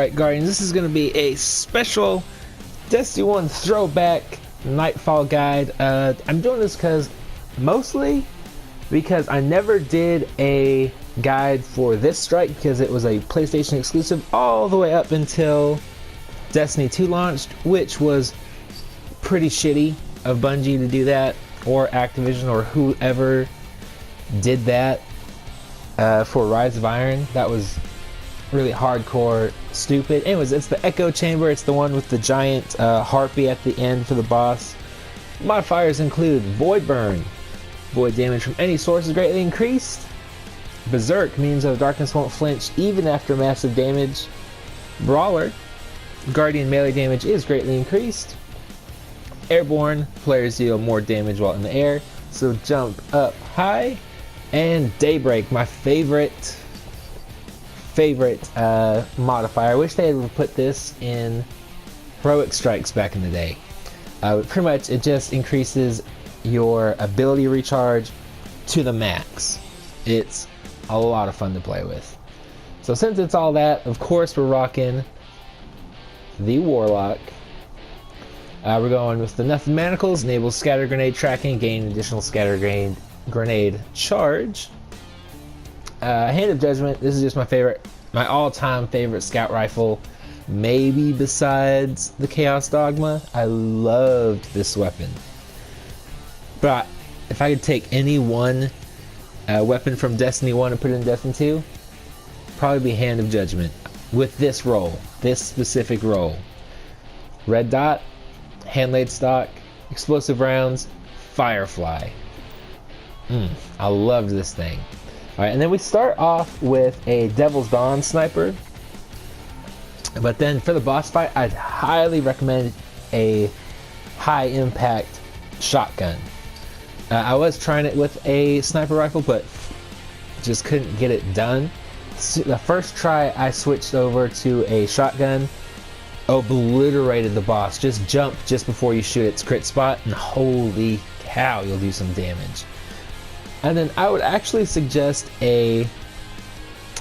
Alright Guardians, this is going to be a special Destiny 1 throwback Nightfall guide. I'm doing this mostly because I never did a guide for this strike because it was a PlayStation exclusive all the way up until Destiny 2 launched, which was pretty shitty of Bungie to do that, or Activision, or whoever did that for Rise of Iron. That was really hardcore stupid. Anyways, it's the Echo Chamber. It's the one with the giant harpy at the end for the boss. Modifiers include Void Burn. Void damage from any source is greatly increased. Berserk means that the darkness won't flinch even after massive damage. Brawler. Guardian melee damage is greatly increased. Airborne. Players deal more damage while in the air, so jump up high. And Daybreak, my favorite modifier. I wish they had put this in heroic strikes back in the day. Pretty much it just increases your ability recharge to the max. It's a lot of fun to play with. So since it's all that, of course we're rocking the Warlock. We're going with the Nothing Manacles. Enables scatter grenade tracking, gain additional scatter grenade charge. Hand of Judgment. This is just my all-time favorite scout rifle, maybe besides the Chaos Dogma. I loved this weapon. But if I could take any one weapon from Destiny 1 and put it in Destiny 2, probably be Hand of Judgment with this role, this specific role. Red Dot, Hand Laid Stock, Explosive Rounds, Firefly. I loved this thing. Alright, and then we start off with a Devil's Dawn sniper. But then for the boss fight, I'd highly recommend a high impact shotgun. I was trying it with a sniper rifle, but just couldn't get it done. So the first try I switched over to a shotgun, obliterated the boss. Just jump just before you shoot its crit spot, and holy cow, you'll do some damage. And then I would actually suggest a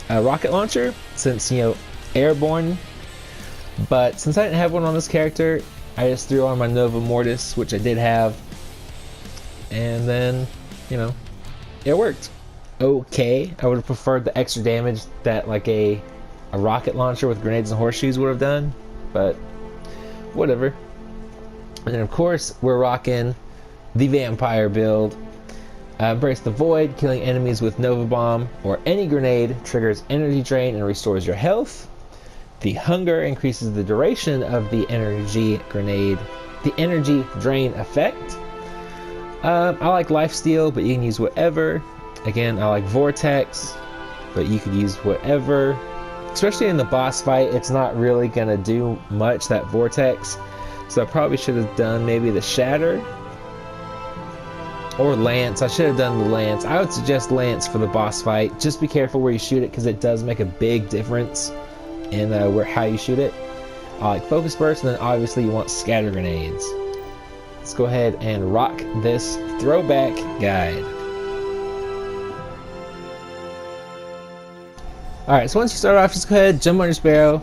rocket launcher, since, you know, airborne. But since I didn't have one on this character, I just threw on my Nova Mortis, which I did have. And then, you know, it worked. Okay, I would have preferred the extra damage that like a rocket launcher with grenades and horseshoes would have done. But whatever. And then of course we're rocking the vampire build. Embrace the Void. Killing enemies with Nova Bomb or any grenade triggers energy drain and restores your health. The Hunger increases the duration of the energy drain effect. I like Lifesteal, but you can use whatever. Again, I like Vortex, but you could use whatever. Especially in the boss fight, it's not really gonna do much, that Vortex. So I probably should have done maybe the Shatter. Or Lance. I should have done the Lance. I would suggest Lance for the boss fight. Just be careful where you shoot it, because it does make a big difference in how you shoot it. I like Focus Burst, and then obviously you want Scatter Grenades. Let's go ahead and rock this throwback guide. Alright, so once you start off, just go ahead, jump on your Sparrow.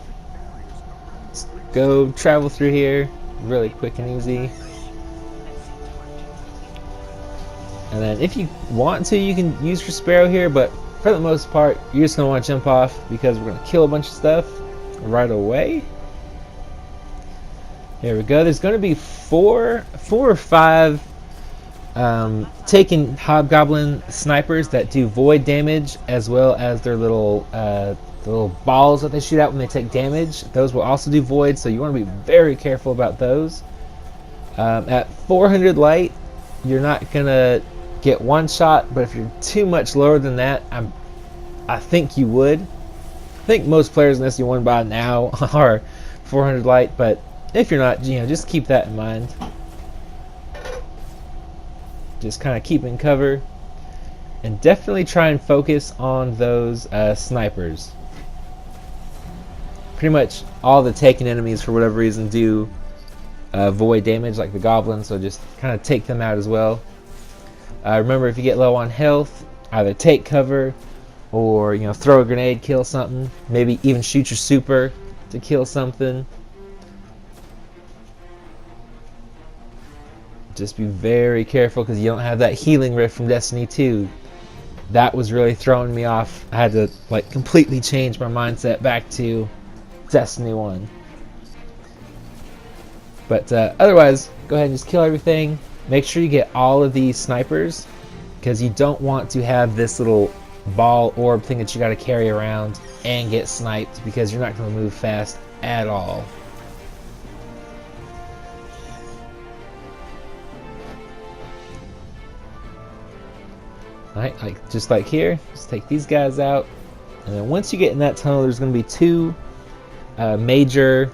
Let's go travel through here really quick and easy. And then if you want to, you can use your Sparrow here, but for the most part, you're just going to want to jump off because we're going to kill a bunch of stuff right away. There we go. There's going to be four or five taken Hobgoblin snipers that do void damage, as well as their little balls that they shoot out when they take damage. Those will also do void, so you want to be very careful about those. At 400 light, you're not going to get one shot, but if you're too much lower than that, I think you would. I think most players in SC1 by now are 400 light, but if you're not, you know, just keep that in mind. Just kind of keep in cover, and definitely try and focus on those snipers. Pretty much all the taken enemies, for whatever reason, do void damage, like the goblins, so just kind of take them out as well. Remember, if you get low on health, either take cover or, you know, throw a grenade, kill something, maybe even shoot your super to kill something. Just be very careful because you don't have that healing rift from Destiny 2. That was really throwing me off. I had to like completely change my mindset back to Destiny 1. But otherwise, go ahead and just kill everything. Make sure you get all of these snipers because you don't want to have this little ball orb thing that you got to carry around and get sniped because you're not going to move fast at all. Alright, like just like here, just take these guys out, and then once you get in that tunnel, there's going to be two major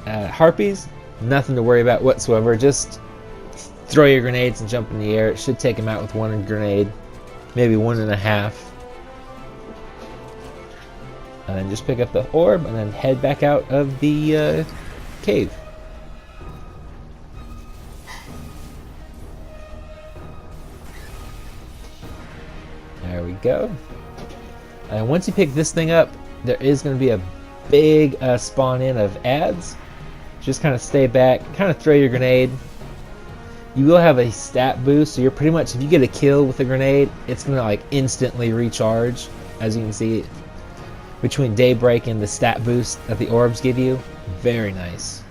harpies. Nothing to worry about whatsoever. Just throw your grenades and jump in the air. It should take them out with one grenade, maybe one and a half. And then just pick up the orb and then head back out of the cave. There we go. And once you pick this thing up, there is going to be a big spawn in of ads. Just kind of stay back, kind of throw your grenade. You will have a stat boost, so you're pretty much, if you get a kill with a grenade, it's going to like instantly recharge. As you can see, between Daybreak and the stat boost that the orbs give you, very nice.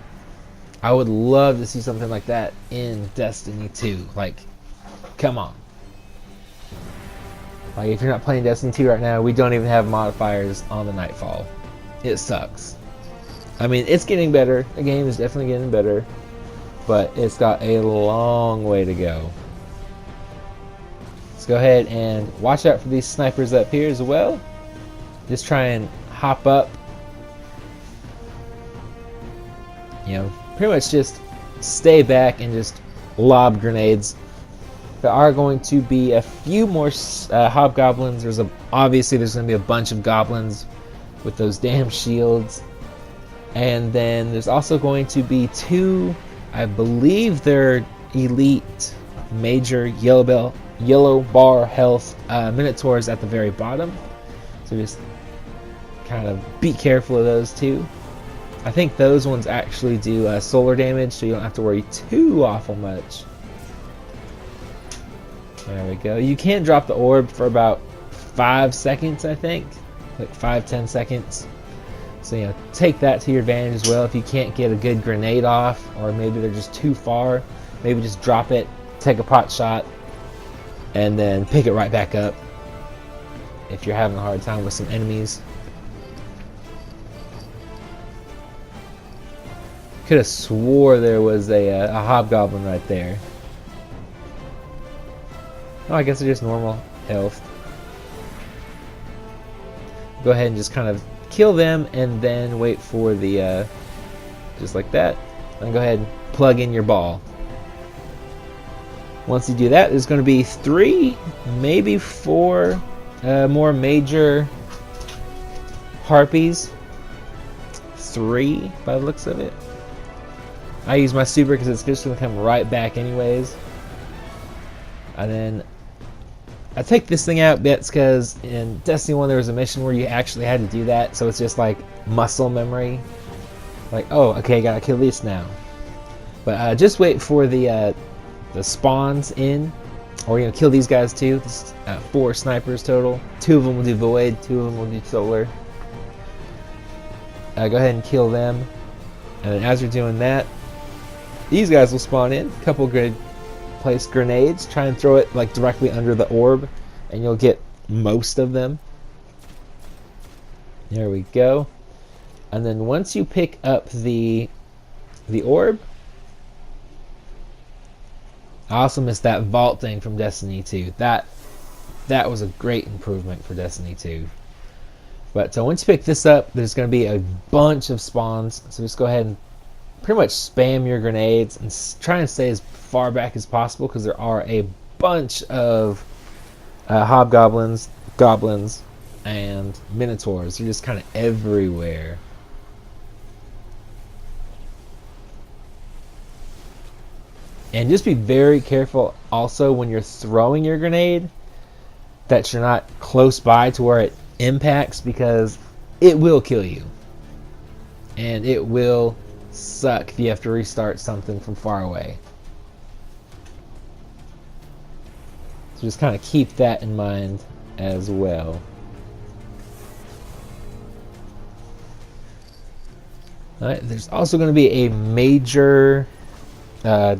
I would love to see something like that in Destiny 2. Like, come on. Like, if you're not playing Destiny 2 right now, we don't even have modifiers on the Nightfall. It sucks. I mean, it's getting better. The game is definitely getting better. But it's got a long way to go. Let's go ahead and watch out for these snipers up here as well. Just try and hop up. You know, pretty much just stay back and just lob grenades. There are going to be a few more hobgoblins. Obviously there's going to be a bunch of goblins with those damn shields. And then there's also going to be two, I believe they're elite major yellow bar health minotaurs at the very bottom. So just kind of be careful of those two. I think those ones actually do solar damage, so you don't have to worry too awful much. There we go. You can drop the orb for about 5 seconds, I think. Like 5-10 seconds. So, you know, take that to your advantage as well. If you can't get a good grenade off, or maybe they're just too far, maybe just drop it, take a pot shot, and then pick it right back up if you're having a hard time with some enemies. Could have swore there was a hobgoblin right there. Oh, I guess they're just normal health. Go ahead and just kind of kill them and then wait for the just like that, and go ahead and plug in your ball. Once you do that, there's going to be 3, maybe 4 more major harpies. 3 by the looks of it. I use my super because it's just going to come right back anyways. And then I take this thing out bits because in Destiny 1 there was a mission where you actually had to do that, so it's just like muscle memory. Like, oh, okay, gotta kill this now. But just wait for the spawns in, or you know, kill these guys too. This, 4 snipers total. 2 of them will do void, 2 of them will do solar. Go ahead and kill them, and then as you're doing that, these guys will spawn in. A couple good place grenades. Try and throw it like directly under the orb, and you'll get most of them. There we go. And then once you pick up the orb, I also missed that vault thing from Destiny 2. That was a great improvement for Destiny 2. But once you pick this up, there's going to be a bunch of spawns. So just go ahead and pretty much spam your grenades and try and stay as far back as possible, because there are a bunch of hobgoblins, goblins, and minotaurs. They're just kind of everywhere. And just be very careful also when you're throwing your grenade that you're not close by to where it impacts, because it will kill you. and it will suck if you have to restart something from far away. So just kind of keep that in mind as well. Alright, there's also going to be a major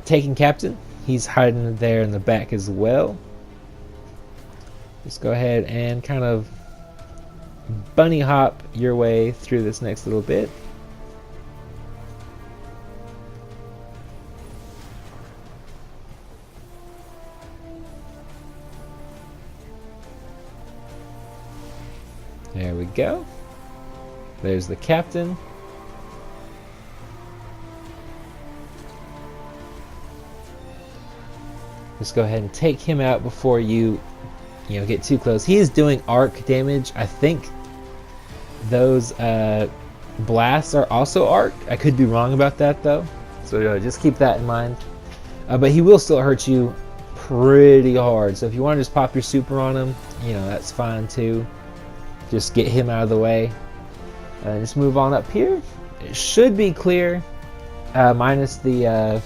taking captain. He's hiding there in the back as well. Just go ahead and kind of bunny hop your way through this next little bit. There we go. There's the captain. Just go ahead and take him out before you get too close. He is doing arc damage. I think those blasts are also arc. I could be wrong about that though, so just keep that in mind. But he will still hurt you pretty hard. So if you want to just pop your super on him, that's fine too. Just get him out of the way. Just move on up here. It should be clear, minus the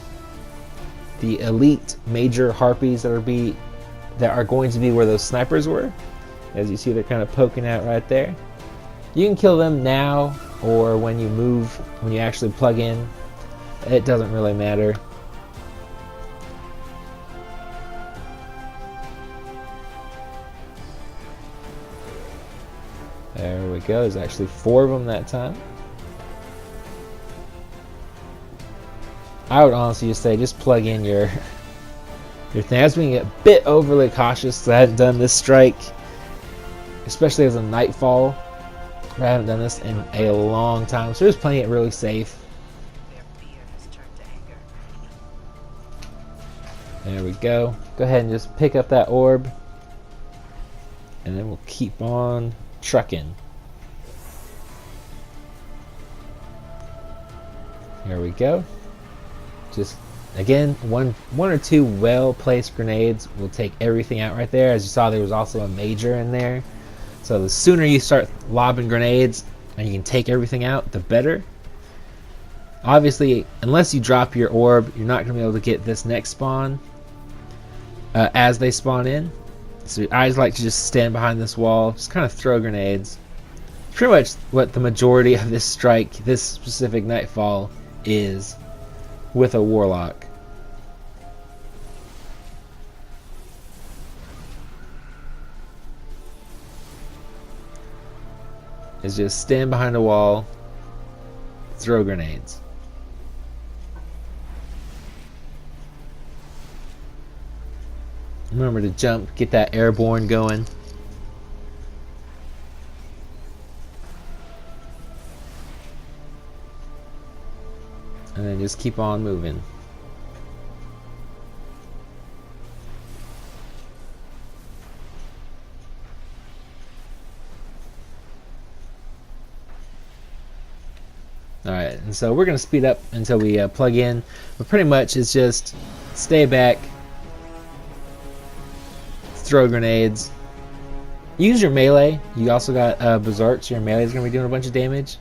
elite major harpies that are going to be where those snipers were. As you see, they're kind of poking out right there. You can kill them now or when you actually plug in. It doesn't really matter. There we go. There's actually 4 of them that time. I would honestly just say just plug in your thing. I was being a bit overly cautious because I hadn't done this strike, especially as a Nightfall. I haven't done this in a long time, so just playing it really safe. There we go. Go ahead and just pick up that orb, and then we'll keep on trucking. Here we go. Just again, one or two well-placed grenades will take everything out right there. As you saw, there was also a major in there. So the sooner you start lobbing grenades and you can take everything out, the better. Obviously, unless you drop your orb, you're not going to be able to get this next spawn as they spawn in. So I just like to just stand behind this wall, just kind of throw grenades. Pretty much what the majority of this strike, this specific Nightfall, is with a Warlock. Is just stand behind a wall, throw grenades. Remember to jump, get that airborne going. And then just keep on moving. Alright, and so we're going to speed up until we plug in. But pretty much it's just stay back, throw grenades, use your melee. You also got Berserk, so your melee is going to be doing a bunch of damage.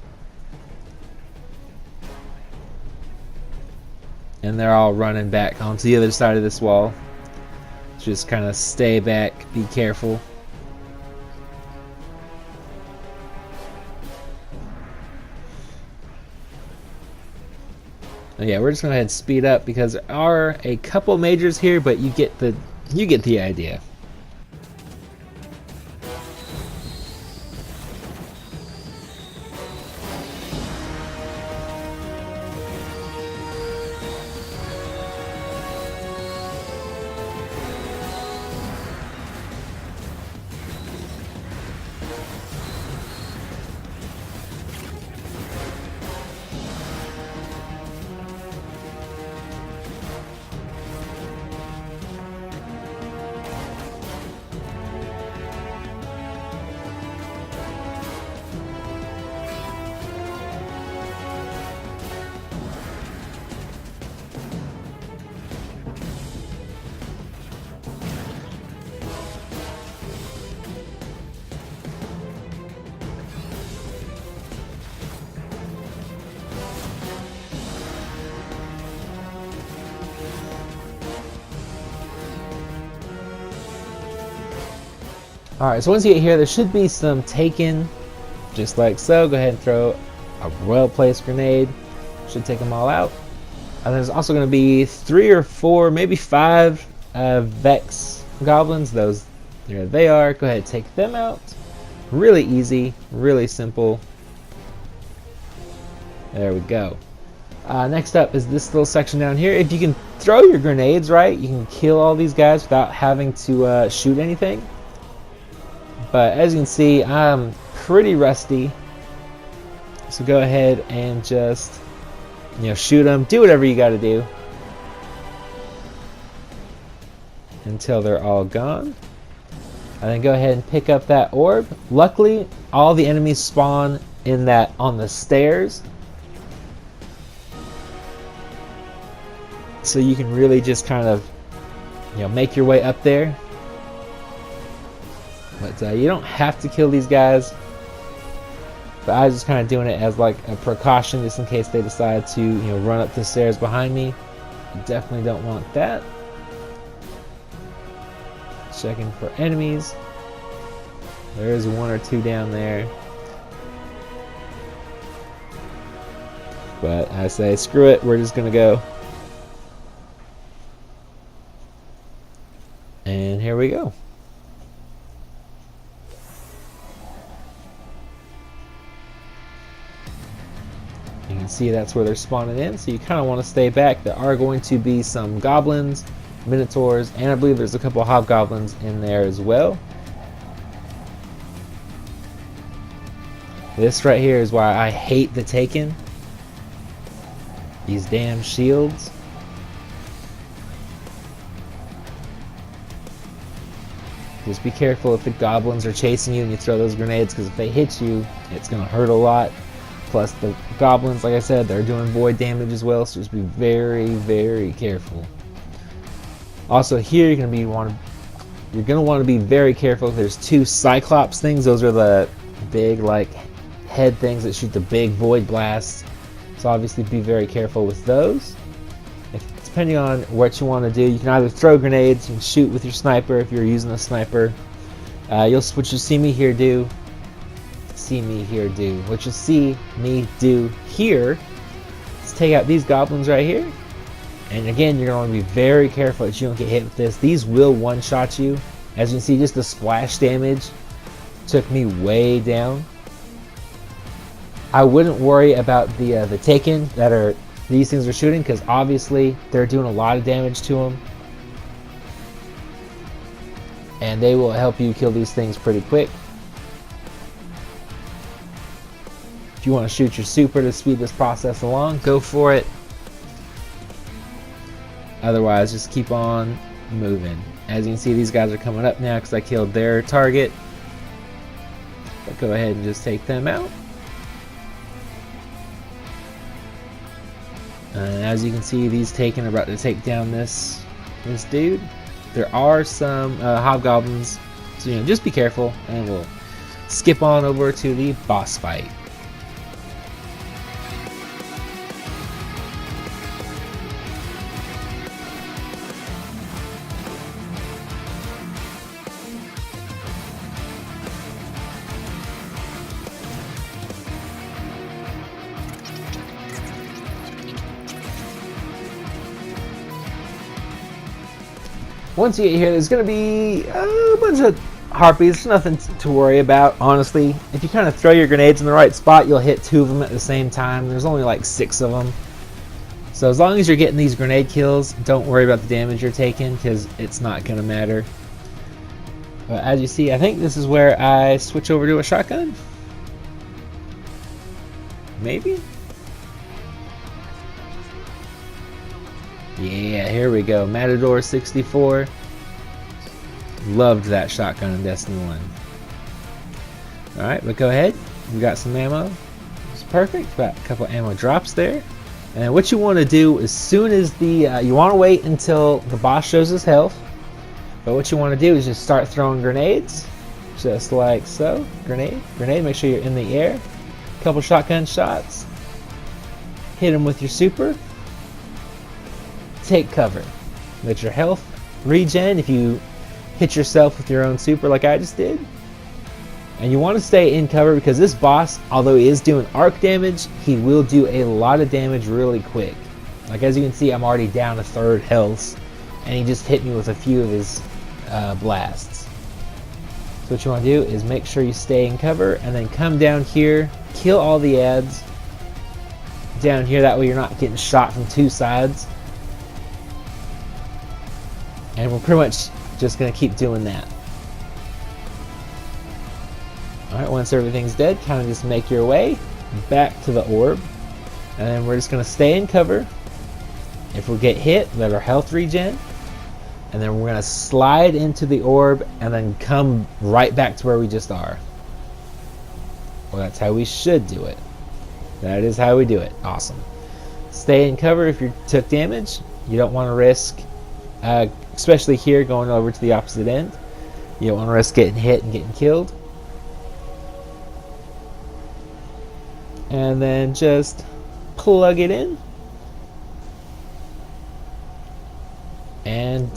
And they're all running back onto the other side of this wall. Just kind of stay back, be careful. And yeah, we're just gonna go ahead and speed up because there are a couple majors here, but you get the idea. Alright, so once you get here, there should be some taken, just like so. Go ahead and throw a well-placed grenade. Should take them all out. And there's also going to be 3 or 4, maybe 5 Vex goblins. Those, there they are. Go ahead and take them out. Really easy, really simple. There we go. Next up is this little section down here. If you can throw your grenades right, you can kill all these guys without having to shoot anything. But as you can see, I'm pretty rusty. So go ahead and just, shoot them. Do whatever you got to do until they're all gone. And then go ahead and pick up that orb. Luckily, all the enemies spawn on the stairs. So you can really just kind of, make your way up there. But you don't have to kill these guys. But I was just kind of doing it as like a precaution, just in case they decide to, run up the stairs behind me. You definitely don't want that. Checking for enemies. There is 1 or 2 down there. But I say, screw it, we're just gonna go. And here we go. You can see that's where they're spawning in, so you kind of want to stay back. There are going to be some goblins, minotaurs, and I believe there's a couple of hobgoblins in there as well. This right here is why I hate the Taken. These damn shields. Just be careful if the goblins are chasing you and you throw those grenades, because if they hit you, it's going to hurt a lot. Plus the goblins, like I said, they're doing void damage as well, so just be very, very careful. Also here you're going to want to be very careful. There's 2 Cyclops things. Those are the big like head things that shoot the big void blasts. So obviously be very careful with those. Depending on what you want to do, you can either throw grenades, you can shoot with your sniper if you're using a sniper. What you see me here do, what you see me do here is take out these goblins right here. And again, you're going to be very careful that you don't get hit with this. These will one-shot you. As you can see, just the splash damage took me way down. I wouldn't worry about the Taken these things are shooting, because obviously they're doing a lot of damage to them. And they will help you kill these things pretty quick. If you want to shoot your super to speed this process along, go for it. Otherwise, just keep on moving. As you can see, these guys are coming up now because I killed their target. But go ahead and just take them out. And as you can see, these Taken are about to take down this dude. There are some hobgoblins, so just be careful, and we'll skip on over to the boss fight. Once you get here, there's going to be a bunch of harpies. Nothing to worry about, honestly. If you kind of throw your grenades in the right spot, you'll hit 2 of them at the same time. There's only like 6 of them. So as long as you're getting these grenade kills, don't worry about the damage you're taking, because it's not going to matter. But as you see, I think this is where I switch over to a shotgun. Maybe? Yeah, here we go. Matador 64. Loved that shotgun in Destiny 1. Alright, but go ahead. We got some ammo. It's perfect. Got a couple ammo drops there. And what you want to do as soon as you want to wait until the boss shows his health. But what you want to do is just start throwing grenades. Just like so. Grenade. Make sure you're in the air. A couple shotgun shots. Hit him with your super. Take cover. Let your health regen. If you hit yourself with your own super like I just did. And you want to stay in cover because this boss, although he is doing arc damage, he will do a lot of damage really quick. Like as you can see, I'm already down to 3rd health, and he just hit me with a few of his blasts. So what you want to do is make sure you stay in cover, and then come down here, kill all the ads down here, that way you're not getting shot from 2 sides. And we're pretty much just going to keep doing that. Alright, once everything's dead, kind of just make your way back to the orb. And then we're just going to stay in cover. If we get hit, let our health regen. And then we're going to slide into the orb and then come right back to where we just are. Well, that's how we should do it. That is how we do it. Awesome. Stay in cover if you took damage. You don't want to risk, especially here going over to the opposite end. You don't want to risk getting hit and getting killed. And then just plug it in. And,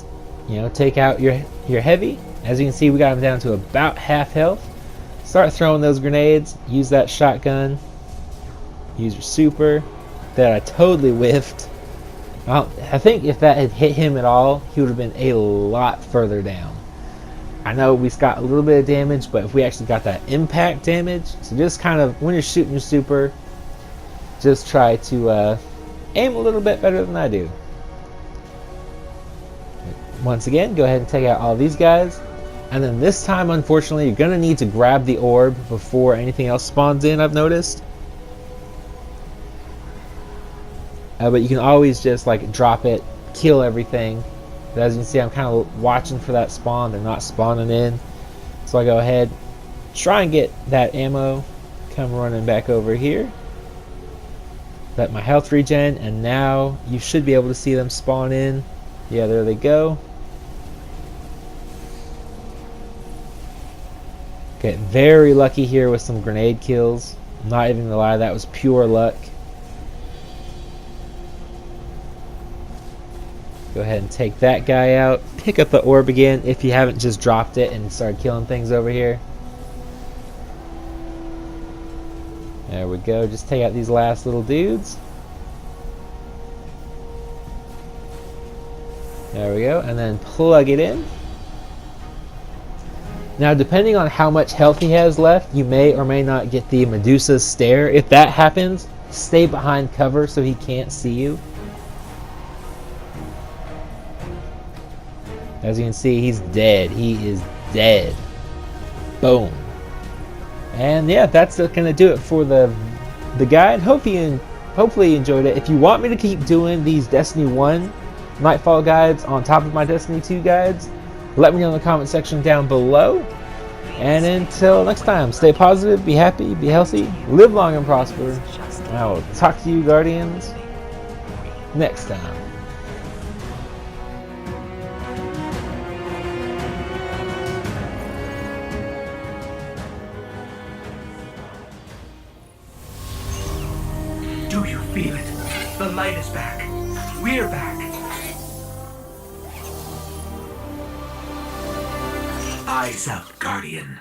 you know, take out your heavy. As you can see, we got him down to about half health. Start throwing those grenades. Use that shotgun. Use your super. That I totally whiffed. I think if that had hit him at all, he would have been a lot further down. I know we got a little bit of damage, but if we actually got that impact damage, so just kind of, when you're shooting your super, just try to aim a little bit better than I do. Once again, go ahead and take out all these guys. And then this time, unfortunately, you're going to need to grab the orb before anything else spawns in, I've noticed. But you can always just like drop it, kill everything. But as you can see, I'm kind of watching for that spawn. They're not spawning in. So I go ahead, try and get that ammo, come running back over here. Let my health regen, and now you should be able to see them spawn in. Yeah, there they go. Get very lucky here with some grenade kills. I'm not even gonna lie, that was pure luck. Go ahead and take that guy out. Pick up the orb again if you haven't just dropped it and started killing things over here. There we go. Just take out these last little dudes. There we go. And then plug it in. Now, depending on how much health he has left, you may or may not get the Medusa's stare. If that happens, stay behind cover so he can't see you. As you can see, he's dead. He is dead. Boom. And yeah, that's gonna do it for the guide. Hopefully you enjoyed it. If you want me to keep doing these Destiny 1 Nightfall guides on top of my Destiny 2 guides, let me know in the comment section down below. And until next time, stay positive, be happy, be healthy, live long and prosper. I will talk to you, Guardians, next time. Do you feel it? The light is back. We're back. Eyes up, Guardian.